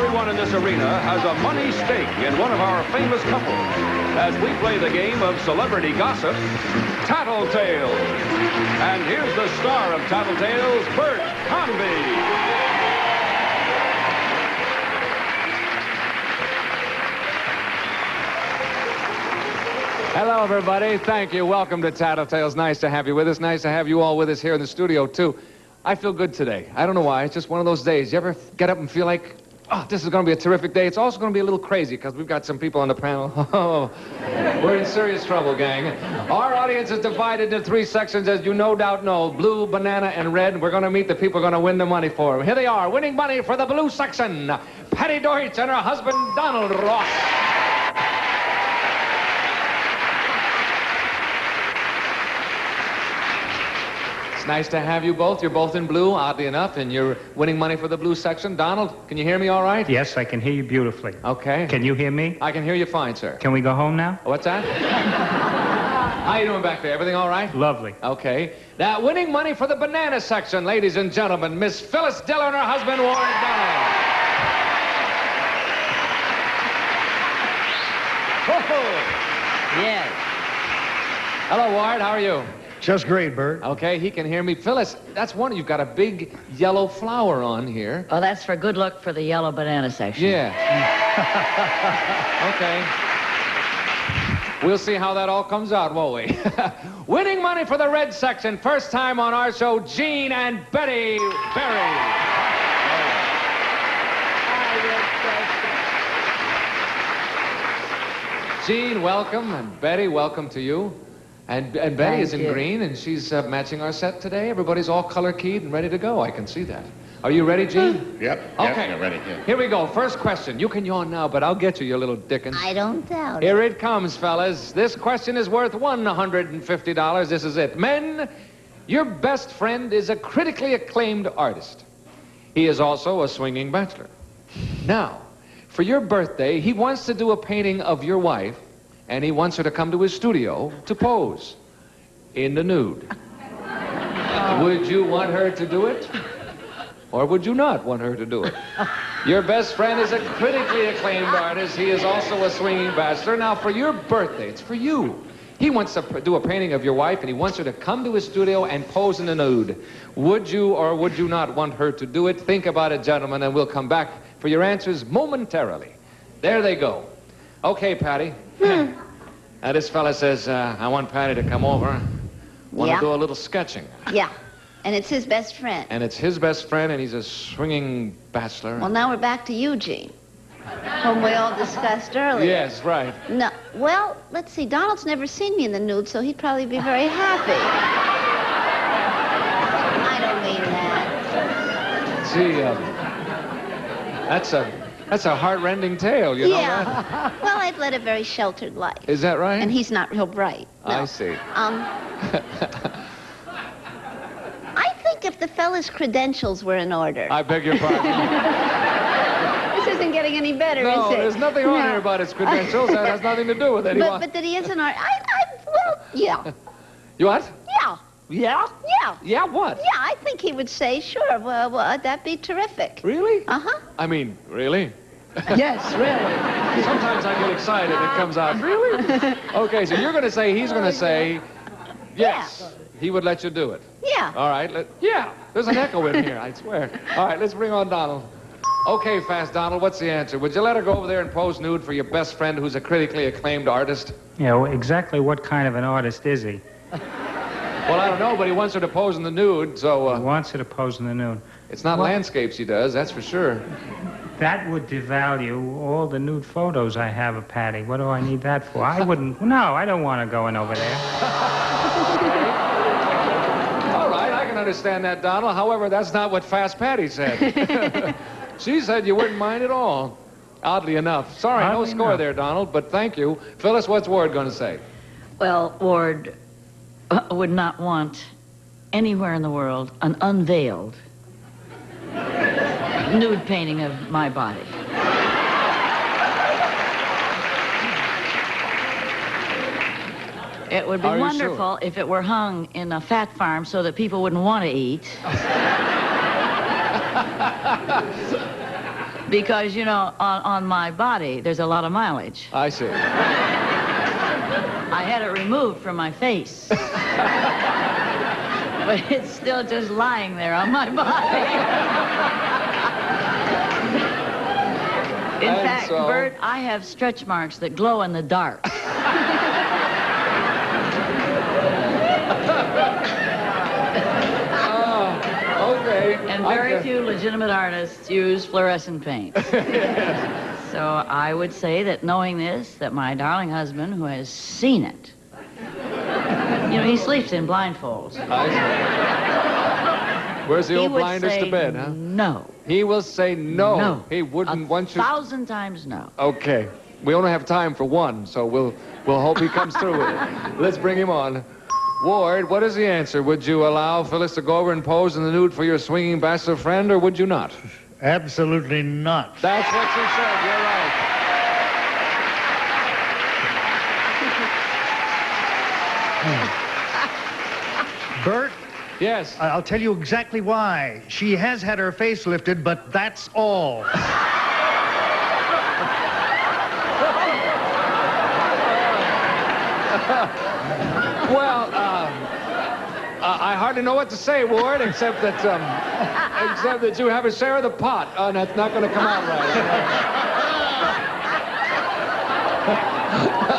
everyone in this arena has a money stake in one of our famous couples as we play the game of celebrity gossip, Tattletales. And here's the star of Tattletales, Bert Convy. Hello, everybody. Thank you. Welcome to Tattletales. Nice to have you with us. Nice to have you all with us here in the studio, too. I feel good today. I don't know why. It's just one of those days. You ever get up and feel like, oh, this is going to be a terrific day? It's also going to be a little crazy because we've got some people on the panel. Oh, we're in serious trouble, gang. Our audience is divided into three sections, as you no doubt know, blue, banana, and red. We're going to meet the people who are going to win the money for them. Here they are, winning money for the blue section. Patty Deutsch and her husband, Donald Ross. Nice to have you both. You're both in blue, oddly enough, and you're winning money for the blue section. Donald, can you hear me all right? Yes, I can hear you beautifully. Okay. Can you hear me? I can hear you fine, sir. Can we go home now? What's that? How you doing back there? Everything all right? Lovely. Okay. Now, winning money for the banana section, ladies and gentlemen, Miss Phyllis Diller and her husband, Ward Diller. Yes. Hello, Ward. How are you? Just great, Bert. Okay, he can hear me. Phyllis, that's one. You've got a big yellow flower on here. Oh, that's for good luck for the yellow banana section. Yeah. Okay. We'll see how that all comes out, won't we? Winning money for the red section. First time on our show, Gene and Betty Berry. Gene, welcome, and Betty, welcome to you. And Betty is in green, and she's matching our set today. Everybody's all color-keyed and ready to go. I can see that. Are you ready, Gene? Yep. Okay. Yep, ready. Yeah. Here we go. First question. You can yawn now, but I'll get you little Dickens. I don't doubt Here it comes, fellas. This question is worth $150. This is it. Men, your best friend is a critically acclaimed artist. He is also a swinging bachelor. Now, for your birthday, he wants to do a painting of your wife, and he wants her to come to his studio to pose in the nude. Would you want her to do it? Or would you not want her to do it? Your best friend is a critically acclaimed artist. He is also a swinging bachelor. Now, for your birthday, it's for you. He wants to do a painting of your wife, and he wants her to come to his studio and pose in the nude. Would you or would you not want her to do it? Think about it, gentlemen, and we'll come back for your answers momentarily. There they go. Okay, Patty. Now, this fella says, I want Patty to come over. Want to do a little sketching. Yeah. And it's his best friend. And it's his best friend, and he's a swinging bachelor. Well, now we're back to Eugene, whom we all discussed earlier. Yes, right. No. Well, let's see. Donald's never seen me in the nude, so he'd probably be very happy. I don't mean that. Gee, that's a heart-rending tale, you know that? Well, I've led a very sheltered life. Is that right? And he's not real bright. No. I see. I think if the fella's credentials were in order. I beg your pardon. This isn't getting any better, No, is it? there's nothing on here about his credentials. That has nothing to do with it. But that he is an artist. Well, yeah. You what? Yeah. Yeah? Yeah. Yeah, what? Yeah, I think he would say, sure, well, that'd be terrific. Really? Uh-huh. I mean, really? Yes, really. Sometimes I get excited. It comes out, really? Okay, so you're going to say, he's going to say, yes, he would let you do it. Yeah. All right, yeah, there's an echo in here, I swear. All right, let's bring on Donald. Okay, Fast Donald, what's the answer? Would you let her go over there and pose nude for your best friend who's a critically acclaimed artist? Yeah, well, exactly what kind of an artist is he? Well, I don't know, but he wants her to pose in the nude, so... He wants her to pose in the nude. It's not landscapes he does, that's for sure. That would devalue all the nude photos I have of Patty. What do I need that for? I wouldn't... No, I don't want her going over there. All right, I can understand that, Donald. However, that's not what Fast Patty said. She said you wouldn't mind at all. Oddly enough. Sorry, no score there, Donald, but thank you. Phyllis, what's Ward going to say? Well, Ward would not want anywhere in the world an unveiled nude painting of my body. It would be wonderful if it were hung in a fat farm so that people wouldn't want to eat. Because, you know, on my body, there's a lot of mileage. I see. I had it removed from my face. But it's still just lying there on my body. In fact, so... Bert, I have stretch marks that glow in the dark. Okay. And very few legitimate artists use fluorescent paint. So I would say that knowing this, that my darling husband, who has seen it, you know, he sleeps in blindfolds. I see. Where's the old blinders to bed, huh? No. He will say no. No. He wouldn't want you... 1,000 times no. Okay. We only have time for one, so we'll hope he comes through with it. Let's bring him on. Ward, what is the answer? Would you allow Phyllis to go over and pose in the nude for your swinging bachelor friend, or would you not? Absolutely not. That's what she said. You're right. Bert, Yes. I'll tell you exactly why. She has had her face lifted, but that's all. Well, I hardly know what to say, Ward, except that you have a share of the pot. Oh, that's not going to come out right.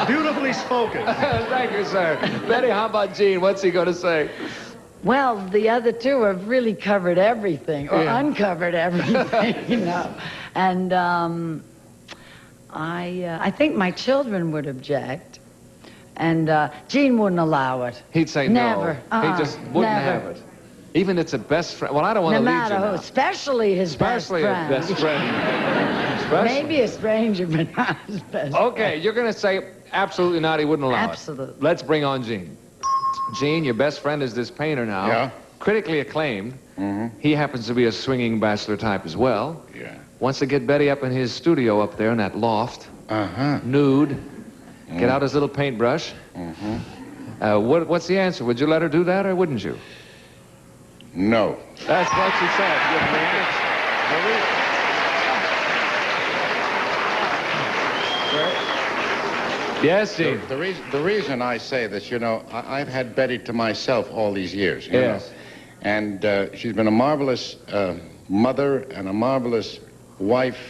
Beautifully spoken. Thank you, sir. Betty, how about Gene? What's he going to say? Well, the other two have really covered everything, or uncovered everything, you know. And I think my children would object. And Gene wouldn't allow it. He'd say never. no. He just wouldn't have it. Even it's a best friend. Well, I don't want to lead you matter who, now. especially his Especially best friend. a best friend. Especially. Maybe a stranger, but not his best Okay, friend. you're going to say absolutely not. He wouldn't allow Absolutely. it. Let's bring on Gene. Gene, your best friend is this painter now. Yeah. Critically acclaimed. Mm-hmm. He happens to be a swinging bachelor type as well. Yeah. Wants to get Betty up in his studio up there in that loft. Uh-huh. Nude. Get out his little paintbrush. Mm-hmm. What's the answer? Would you let her do that or wouldn't you? No. That's what she said. Yes, Gene. The reason I say this, you know, I've had Betty to myself all these years. You know? And she's been a marvelous mother and a marvelous wife,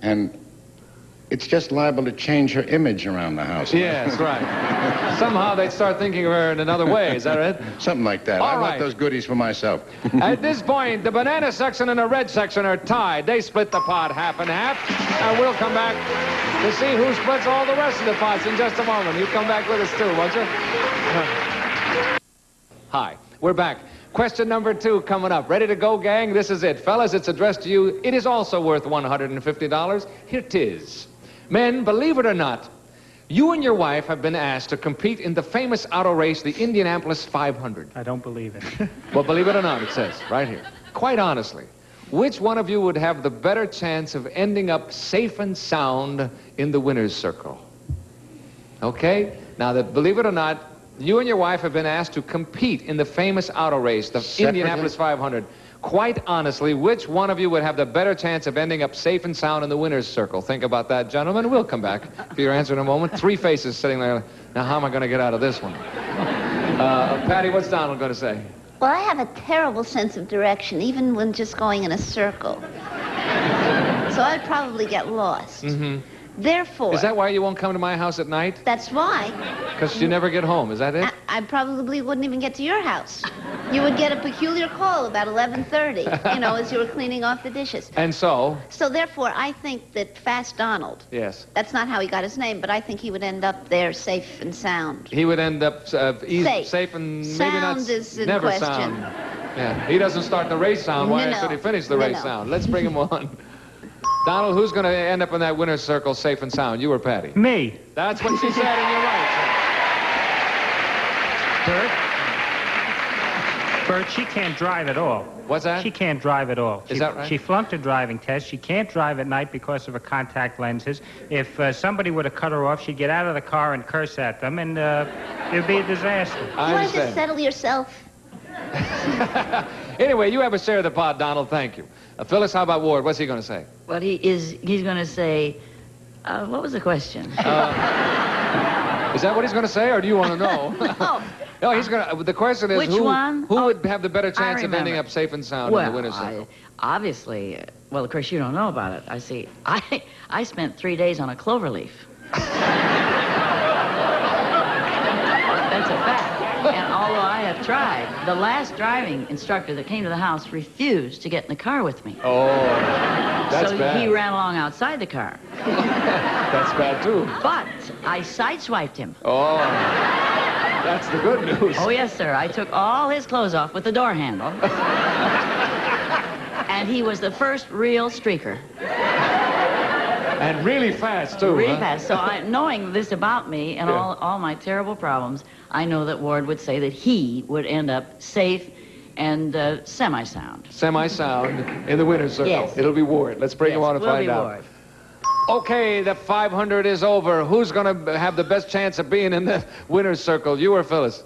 and it's just liable to change her image around the house. Yes, right. Somehow they'd start thinking of her in another way. Is that right? Something like that. I want those goodies for myself. At this point, the banana section and the red section are tied. They split the pot half and half. And we'll come back to see who splits all the rest of the pots in just a moment. You come back with us too, won't you? Hi, we're back. Question number 2 coming up. Ready to go, gang? This is it. Fellas, it's addressed to you. It is also worth $150. Here it is. Men, believe it or not, you and your wife have been asked to compete in the famous auto race, the Indianapolis 500. I don't believe it. Well, believe it or not, it says right here. Quite honestly, which one of you would have the better chance of ending up safe and sound in the winner's circle? Okay? Now, believe it or not, you and your wife have been asked to compete in the famous auto race, the Indianapolis 500. Quite honestly, which one of you would have the better chance of ending up safe and sound in the winner's circle? Think about that, gentlemen. We'll come back for your answer in a moment. 3 faces sitting there. Now, how am I going to get out of this one? Patty, what's Donald going to say? Well, I have a terrible sense of direction, even when just going in a circle. So I'd probably get lost. Mm-hmm. Therefore... Is that why you won't come to my house at night? That's why. Because you never get home, is that it? I probably wouldn't even get to your house. You would get a peculiar call about 11:30, you know, as you were cleaning off the dishes. And so? So therefore, I think that Fast Donald... Yes. That's not how he got his name, but I think he would end up there safe and sound. He would end up safe and sound maybe not... is in never question. sound. Yeah, he doesn't start the race sound. Why should he finish the race sound? Let's bring him on. Donald, who's going to end up in that winner's circle safe and sound, you or Patty? Me. That's what she said, and you're right. Bert, she can't drive at all. What's that? She can't drive at all. Is that right? She flunked a driving test. She can't drive at night because of her contact lenses. If somebody were to cut her off, she'd get out of the car and curse at them, and it would be a disaster. You want to just settle yourself? Anyway, you have a share of the pot, Donald. Thank you. Phyllis, how about Ward? What's he going to say? Well, he's going to say, what was the question? Is that what he's going to say, or do you want to know? No. No, he's going to. The question is, Which who one? would have the better chance of remember. ending up safe and sound in the winner's circle? Obviously, well, of course, you don't know about it. I see. I spent 3 days on a clover leaf. That's a fact. And although I have tried, the last driving instructor that came to the house refused to get in the car with me. Oh, that's so bad. he ran along outside the car. That's bad, too. But I sideswiped him. Oh, that's the good news. Oh, yes, sir. I took all his clothes off with the door handle. And he was the first real streaker. And really fast, too. Really fast. So knowing this about me and all my terrible problems, I know that Ward would say that he would end up safe and semi-sound. Semi-sound in the winner's circle. Yes. It'll be Ward. Let's bring him on and find out. Ward. Okay, the 500 is over. Who's going to have the best chance of being in the winner's circle, you or Phyllis?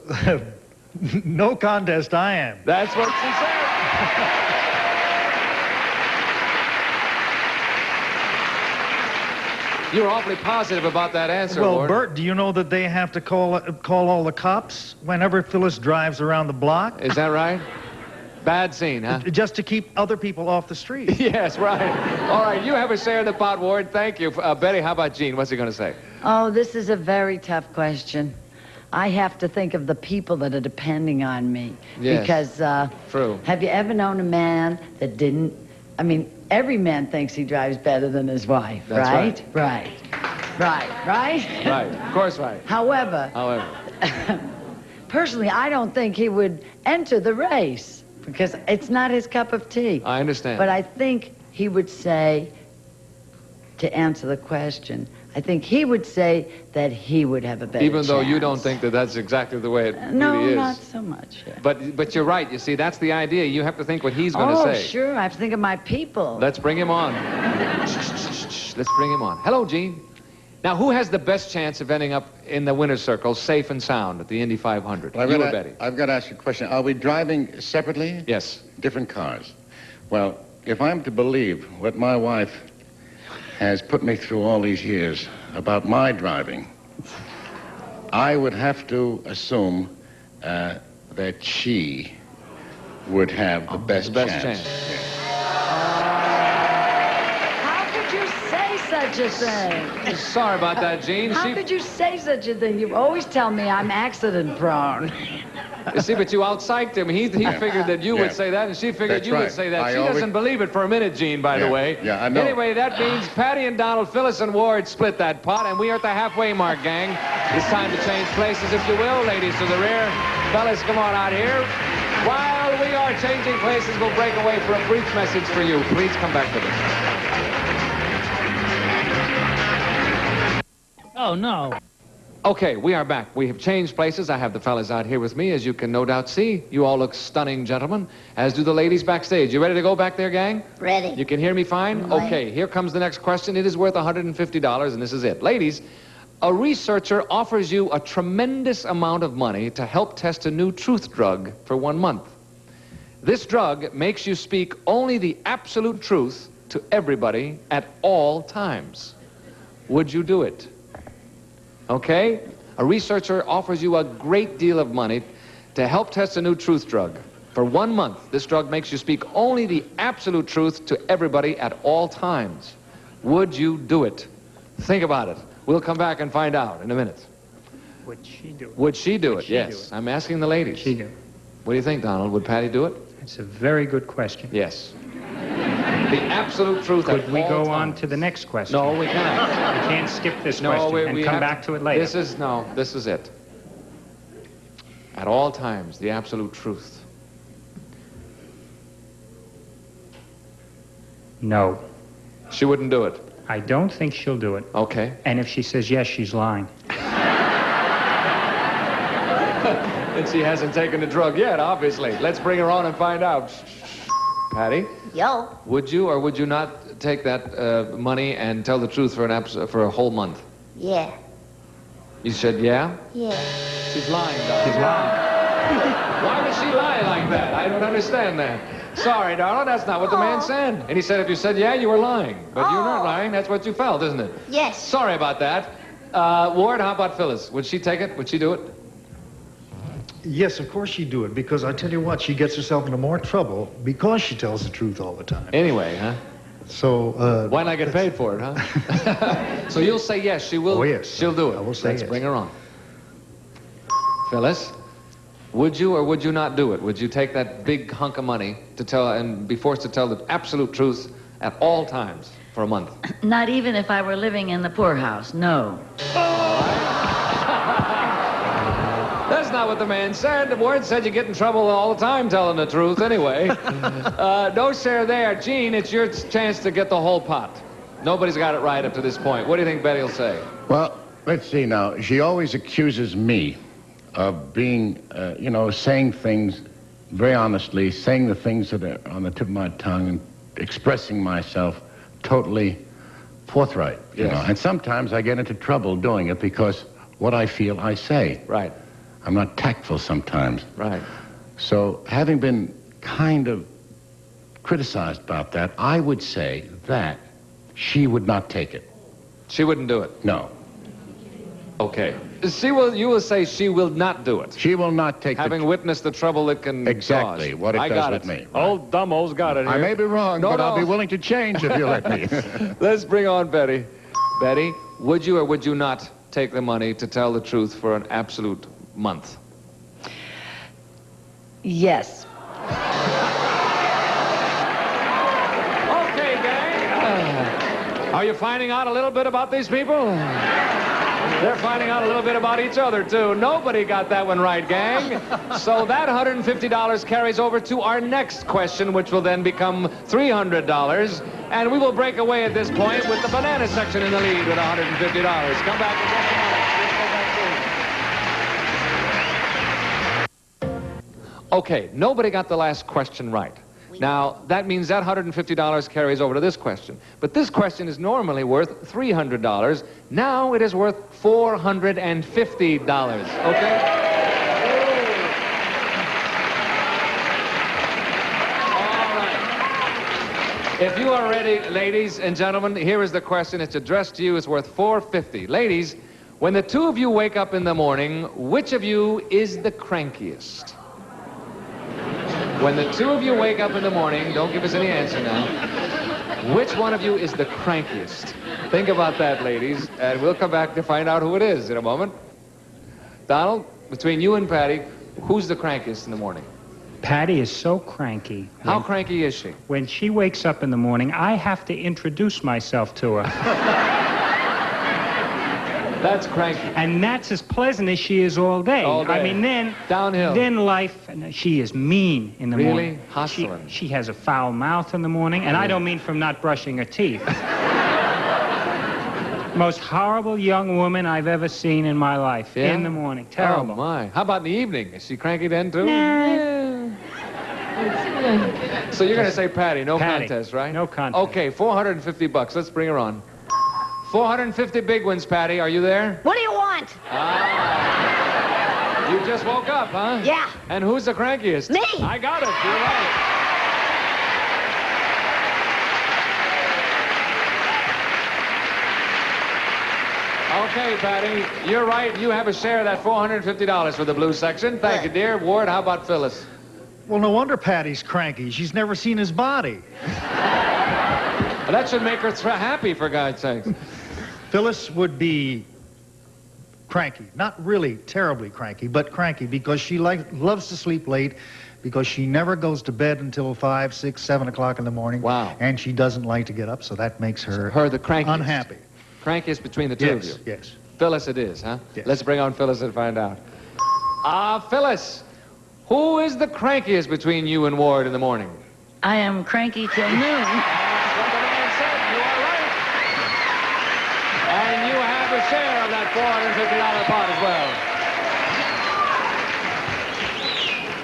No contest, I am. That's what she said. You were awfully positive about that answer, Well, Ward. Bert, do you know that they have to call all the cops whenever Phyllis drives around the block? Is that right? Bad scene, huh? Just to keep other people off the street. Yes, right. All right, you have a share in the pot, Ward. Thank you. Betty, how about Gene? What's he going to say? Oh, this is a very tough question. I have to think of the people that are depending on me. Yes. Because, True. have you ever known a man that didn't? I mean, every man thinks he drives better than his wife, That's right? Right. Right. Right? Right. Of course, right. However, personally, I don't think he would enter the race because it's not his cup of tea. I understand. But I think he would say, to answer the question, I think he would say that he would have a better Even though you chance. don't think that that's exactly the way it No, really is. not so much. Yeah. But you're right. You see, that's the idea. You have to think what he's going to Oh, say. sure. I have to think of my people. Let's bring him on. Let's bring him on. Hello, Gene. Now, who has the best chance of ending up in the winner's circle, safe and sound, at the Indy 500? Well, You or Betty? I've got to ask you a question. Are we driving separately? Yes. Different cars. Well, if I'm to believe what my wife has put me through all these years about my driving, I would have to assume that she would have the best chance. How could you say such a thing? Sorry about that, Gene. How could you say such a thing? You always tell me I'm accident prone. You see, but you out-psyched him. He figured that you would say that, and she figured That's you would right. say that. I She always- doesn't believe it for a minute, Gene, by the way. Yeah, I know. Anyway, that means Patty and Donald, Phyllis and Ward split that pot, and we are at the halfway mark, gang. It's time to change places, if you will. Ladies to the rear. Fellas, come on out here. While we are changing places, we'll break away for a brief message for you. Please come back with us. Oh, no. Okay, we are back. We have changed places. I have the fellas out here with me, as you can no doubt see. You all look stunning, gentlemen, as do the ladies backstage. You ready to go back there, gang? Ready. You can hear me fine? Right. Okay, here comes the next question. It is worth $150, and this is it. Ladies, a researcher offers you a tremendous amount of money to help test a new truth drug for 1 month. This drug makes you speak only the absolute truth to everybody at all times. Would you do it? Okay? A researcher offers you a great deal of money to help test a new truth drug. For 1 month, this drug makes you speak only the absolute truth to everybody at all times. Would you do it? Think about it. We'll come back and find out in a minute. Would she do it? Would she do it? she Yes. do it? I'm asking the ladies. Would she do it? What do you think, Donald? Would Patty do it? It's a very good question. Yes. The absolute truth at Could we all go on times. to the next question? No, we cannot. We can't skip this No, question we and come have- back to it later. This is it. At all times, the absolute truth. No. She wouldn't do it. I don't think she'll do it. Okay. And if she says yes, she's lying. And she hasn't taken the drug yet, obviously. Let's bring her on and find out. Patty, Yo. would you or would you not take that money and tell the truth for a whole month? Yeah. You said yeah? Yeah. She's lying, Doc. She's lying. Why would she lie like that? I don't understand that. Sorry, darling, that's not what the man said. And he said if you said yeah, you were lying. But you're not lying. That's what you felt, isn't it? Yes. Sorry about that. Ward, how about Phyllis? Would she take it? Would she do it? Yes, of course she'd do it, because I tell you what, she gets herself into more trouble because she tells the truth all the time. Anyway, huh? So, why not get paid for it, huh? So you'll say yes, she will. Oh, yes. She'll do it. I will say Let's yes. bring her on. Phyllis, would you or would you not do it? Would you take that big hunk of money to tell and be forced to tell the absolute truth at all times for a month? Not even if I were living in the poorhouse, no. That's not what the man said. The word said you get in trouble all the time telling the truth anyway. No share there. Gene, it's your chance to get the whole pot. Nobody's got it right up to this point. What do you think Betty will say? Well, let's see now. She always accuses me of being, saying things very honestly, saying the things that are on the tip of my tongue and expressing myself totally forthright. You know. And sometimes I get into trouble doing it because what I feel I say. Right. I'm not tactful sometimes. Right. So having been kind of criticized about that, I would say that she would not take it. She wouldn't do it? No. Okay. You will say she will not do it. She will not take Having witnessed the trouble it can exactly cause. what it I does got with it. me. Old Dumbo's got it here. I may be wrong, but I'll be willing to change if you let me. Let's bring on Betty. Betty, would you or would you not take the money to tell the truth for an absolute month? Yes. Okay, gang. Are you finding out a little bit about these people? They're finding out a little bit about each other, too. Nobody got that one right, gang. So that $150 carries over to our next question, which will then become $300. And we will break away at this point with the banana section in the lead with $150. Come back in just a moment. Okay, nobody got the last question right. Now, that means that $150 carries over to this question. But this question is normally worth $300. Now it is worth $450, okay? All right. If you are ready, ladies and gentlemen, here is the question. It's addressed to you. It's worth $450. Ladies, when the two of you wake up in the morning, which of you is the crankiest? When the two of you wake up in the morning, don't give us any answer now, which one of you is the crankiest? Think about that, ladies, and we'll come back to find out who it is in a moment. Donald, between you and Patty, who's the crankiest in the morning? Patty is so cranky. How cranky is she? When she wakes up in the morning, I have to introduce myself to her. That's cranky. And that's as pleasant as she is all day. All day. I mean, then... Downhill. Then life... She is mean in the morning. Really? Hustling. She has a foul mouth in the morning, and I don't mean from not brushing her teeth. Most horrible young woman I've ever seen in my life. Yeah? In the morning. Terrible. Oh, my. How about in the evening? Is she cranky then, too? Nah. So you're going to say Patty, no Patty. contest, right? No contest. Okay, $450. Let's bring her on. 450 big ones, Patty. Are you there? What do you want? Ah. You just woke up, huh? Yeah. And who's the crankiest? Me. I got it. You're right. Okay, Patty, you're right. You have a share of that $450 for the blue section. Thank you, dear. Ward, how about Phyllis? Well, no wonder Patty's cranky. She's never seen his body. Well, that should make her happy, for God's sakes. Phyllis would be cranky. Not really terribly cranky, but cranky because she loves to sleep late, because she never goes to bed until 5, 6, 7 o'clock in the morning. Wow. And she doesn't like to get up, so that makes her, the crankiest. unhappy. Crankiest between the two of you. Yes. Phyllis it is, huh? Yes. Let's bring on Phyllis and find out. Phyllis, who is the crankiest between you and Ward in the morning? I am cranky till noon. That's what the man said. You are right. And you have a share of that $450 pot as well.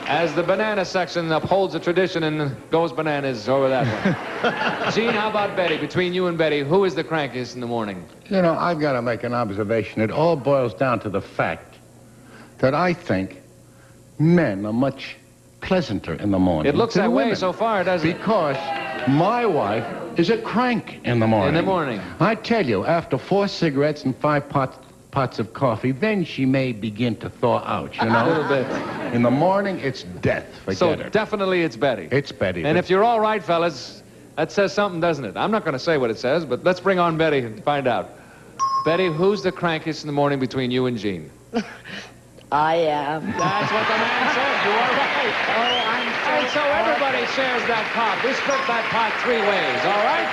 As the banana section upholds a tradition and goes bananas over that one. Gene, how about Betty? Between you and Betty, who is the crankiest in the morning? You know, I've got to make an observation. It all boils down to the fact that I think men are much pleasanter in the morning. It looks to the that way women. so far, doesn't it? Because my wife is a crank in the morning. In the morning. I tell you, after 4 cigarettes and 5 pots of coffee, then she may begin to thaw out, you know? A little bit. In the morning, it's death. Forget So it. definitely it's Betty. It's Betty. And if you're all right, fellas, that says something, doesn't it? I'm not going to say what it says, but let's bring on Betty and find out. Betty, who's the crankiest in the morning between you and Gene? I am. That's what the man said. You are right. Oh, I'm And so everybody shares that pot. We split that pot 3 ways, all right?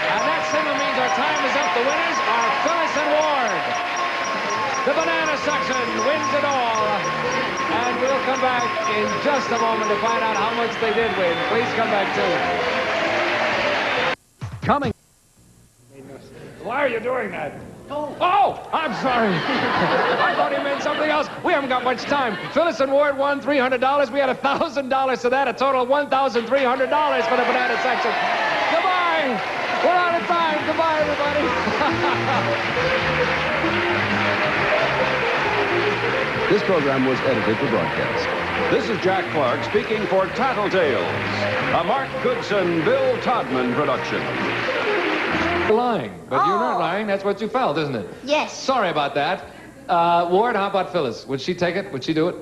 And that simply means our time is up. The winners are Phyllis and Ward. The banana section wins it all. And we'll come back in just a moment to find out how much they did win. Please come back too. Coming. Why are you doing that? Oh, I'm sorry. I thought he meant something else. We haven't got much time. Phyllis and Ward won $300. We had $1,000 to that, a total of $1,300 for the banana section. Goodbye. We're out of time. Goodbye, everybody. This program was edited for broadcast. This is Jack Clark speaking for Tattletales, a Mark Goodson, Bill Todman production. You're lying, but you're not lying. That's what you felt, isn't it? Yes. Sorry about that. Ward, how about Phyllis? Would she take it? Would she do it?